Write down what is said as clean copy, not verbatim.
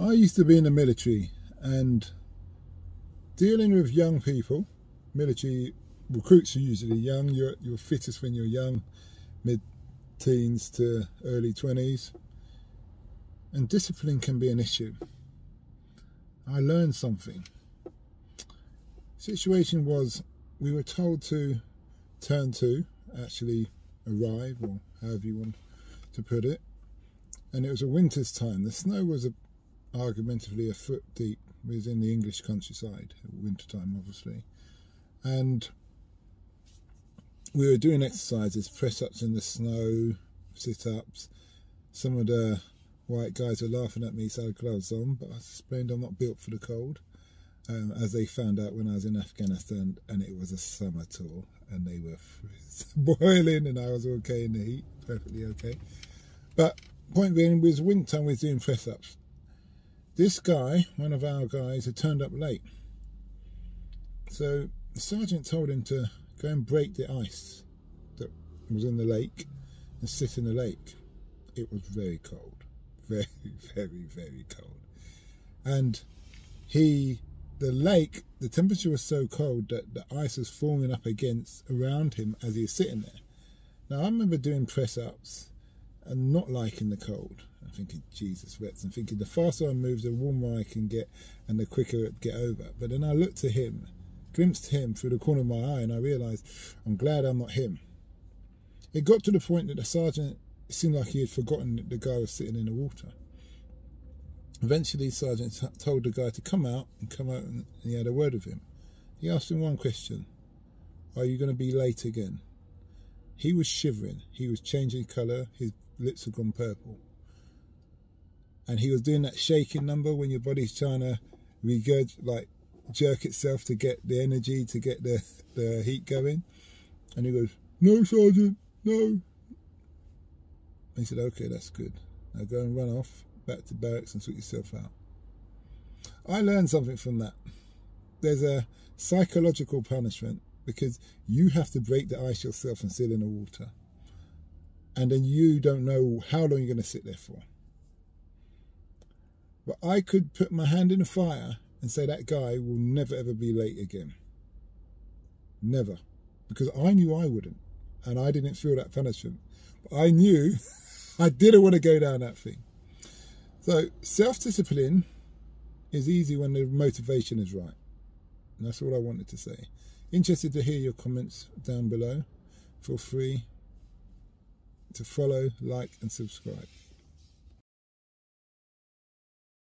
I used to be in the military, and dealing with young people, military recruits are usually young. You're fittest when you're young, mid-teens to early 20s, and discipline can be an issue. I learned something. Situation was, we were told to turn to, actually arrive, or however you want to put it, and it was a winter's time. The snow was argumentatively a foot deep. It was in the English countryside, winter time obviously, and we were doing exercises, press-ups in the snow, sit-ups. Some of the white guys were laughing at me, so I had gloves on, but I explained I'm not built for the cold, as they found out when I was in Afghanistan, and it was a summer tour, and they were boiling, and I was okay in the heat, perfectly okay. But point being, it was winter time, we was doing press-ups. This guy, one of our guys, had turned up late. So the sergeant told him to go and break the ice that was in the lake and sit in the lake. It was very cold, very, very, very cold. And the lake, the temperature was so cold that the ice was forming up around him as he was sitting there. Now I remember doing press-ups and not liking the cold. I'm thinking, Jesus wets. I'm thinking the faster I move, the warmer I can get and the quicker it get over. But then I looked at him, glimpsed him through the corner of my eye, and I realised I'm glad I'm not him. It got to the point that the sergeant, it seemed like he had forgotten that the guy was sitting in the water. Eventually, the sergeant told the guy to come out, and he had a word with him. He asked him one question: are you going to be late again? He was shivering, he was changing colour, his lips had gone purple. And he was doing that shaking number when your body's trying to jerk itself to get the energy, to get the heat going. And he goes, "No, Sergeant, no." And he said, "Okay, that's good. Now go and run off back to barracks and sort yourself out." I learned something from that. There's a psychological punishment because you have to break the ice yourself and sit in the water. And then you don't know how long you're going to sit there for. But I could put my hand in the fire and say that guy will never ever be late again. Never. Because I knew I wouldn't. And I didn't feel that punishment. But I knew I didn't want to go down that thing. So self-discipline is easy when the motivation is right. And that's all I wanted to say. Interested to hear your comments down below. Feel free to follow, like and subscribe.